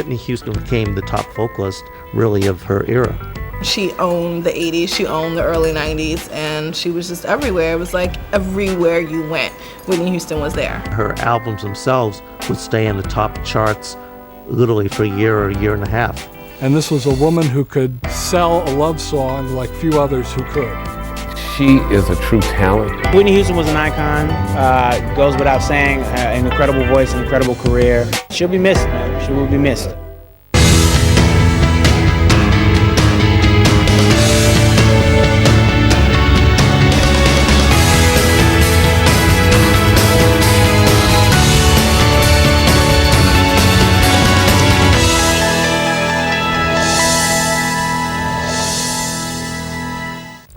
Whitney Houston became the top vocalist, really, of her era. She owned the 80s, she owned the early 90s, and she was just everywhere. It was like everywhere you went, Whitney Houston was there. Her albums themselves would stay in the top charts literally for a year or a year and a half. And this was a woman who could sell a love song like few others who could. She is a true talent. Whitney Houston was an icon, goes without saying, an incredible voice, an incredible career. She'll be missed, man. She will be missed.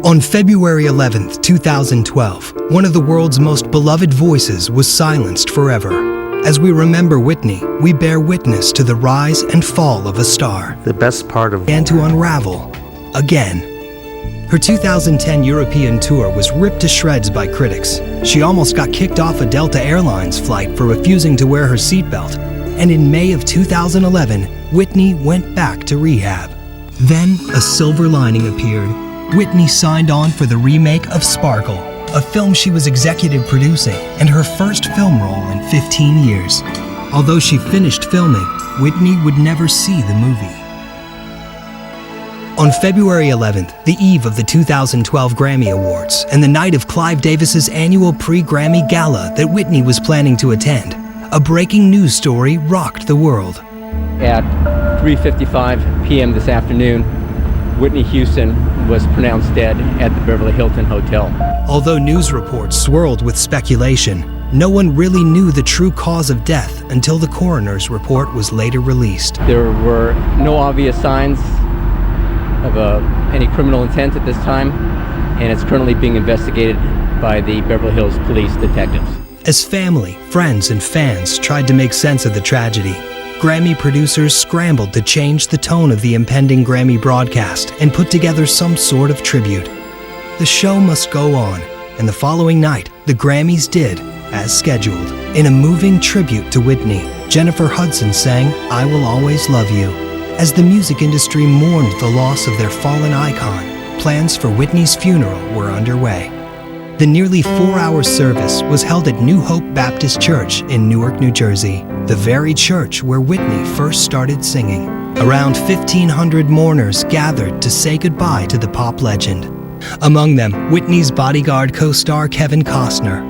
On February 11, 2012, one of the world's most beloved voices was silenced forever. As we remember Whitney, we bear witness to the rise and fall of a star. The best part of began to unravel again. Her 2010 European tour was ripped to shreds by critics. She almost got kicked off a Delta Airlines flight for refusing to wear her seatbelt. And in May of 2011, Whitney went back to rehab. Then a silver lining appeared. Whitney signed on for the remake of Sparkle, a film she was executive producing, and her first film role in 15 years. Although she finished filming, Whitney would never see the movie. On February 11th, the eve of the 2012 Grammy Awards, and the night of Clive Davis's annual pre-Grammy gala that Whitney was planning to attend, a breaking news story rocked the world. At 3:55 p.m. this afternoon, Whitney Houston was pronounced dead at the Beverly Hilton Hotel. Although news reports swirled with speculation, no one really knew the true cause of death until the coroner's report was later released. There were no obvious signs of any criminal intent at this time, and it's currently being investigated by the Beverly Hills Police detectives. As family, friends, and fans tried to make sense of the tragedy, Grammy producers scrambled to change the tone of the impending Grammy broadcast and put together some sort of tribute. The show must go on, and the following night, the Grammys did as scheduled. In a moving tribute to Whitney, Jennifer Hudson sang "I Will Always Love You." As the music industry mourned the loss of their fallen icon, plans for Whitney's funeral were underway. The nearly 4-hour service was held at New Hope Baptist Church in Newark, New Jersey, the very church where Whitney first started singing. Around 1,500 mourners gathered to say goodbye to the pop legend. Among them, Whitney's bodyguard co-star Kevin Costner,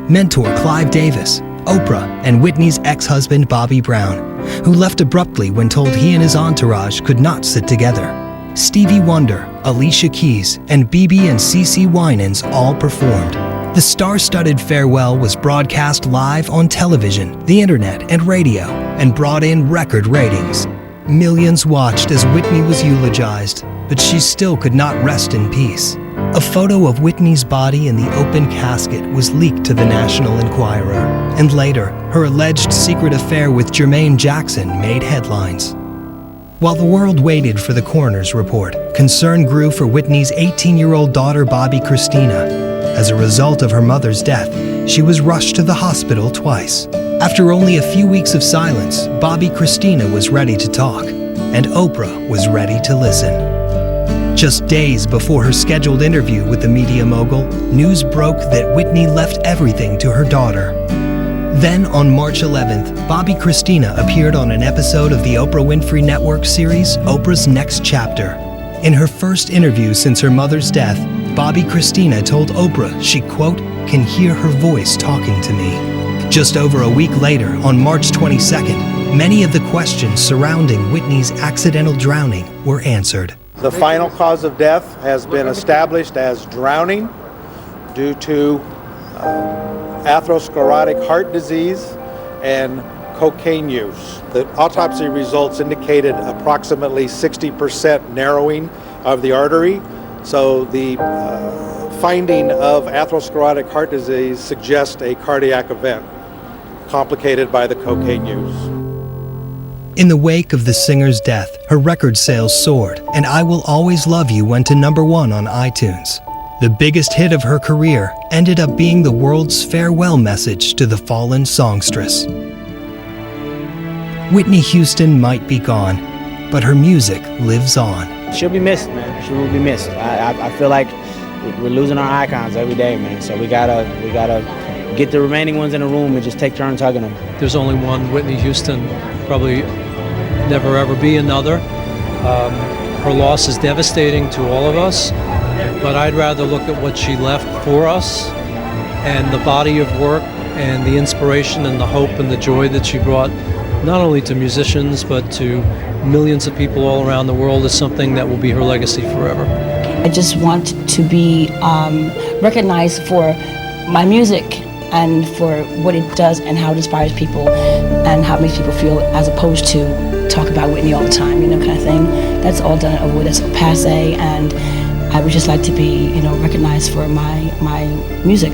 mentor Clive Davis, Oprah, and Whitney's ex-husband Bobby Brown, who left abruptly when told he and his entourage could not sit together. Stevie Wonder, Alicia Keys, and BeBe and CeCe Winans all performed. The star-studded farewell was broadcast live on television, the internet, and radio, and brought in record ratings. Millions watched as Whitney was eulogized, but she still could not rest in peace. A photo of Whitney's body in the open casket was leaked to the National Enquirer, and later, her alleged secret affair with Jermaine Jackson made headlines. While the world waited for the coroner's report, concern grew for Whitney's 18-year-old daughter Bobbi Kristina. As a result of her mother's death, she was rushed to the hospital twice. After only a few weeks of silence, Bobbi Kristina was ready to talk, and Oprah was ready to listen. Just days before her scheduled interview with the media mogul, news broke that Whitney left everything to her daughter. Then, on March 11th, Bobbi Kristina appeared on an episode of the Oprah Winfrey Network series, Oprah's Next Chapter. In her first interview since her mother's death, Bobbi Kristina told Oprah she, quote, "can hear her voice talking to me." Just over a week later, on March 22nd, many of the questions surrounding Whitney's accidental drowning were answered. The final cause of death has been established as drowning due to atherosclerotic heart disease and cocaine use. The autopsy results indicated approximately 60% narrowing of the artery, so the finding of atherosclerotic heart disease suggests a cardiac event complicated by the cocaine use. In the wake of the singer's death, her record sales soared, and "I Will Always Love You" went to #1 on iTunes. The biggest hit of her career ended up being the world's farewell message to the fallen songstress. Whitney Houston might be gone, but her music lives on. She'll be missed, man. She will be missed. I feel like we're losing our icons every day, man. So we gotta get the remaining ones in the room and just take turns hugging them. There's only one Whitney Houston, probably never ever be another. Her loss is devastating to all of us, but I'd rather look at what she left for us and the body of work and the inspiration and the hope and the joy that she brought not only to musicians but to millions of people all around the world is something that will be her legacy forever. I just want to be recognized for my music and for what it does and how it inspires people and how it makes people feel, as opposed to talk about Whitney all the time, kind of thing. That's all done over, that's passe, and I would just like to be, recognized for my music.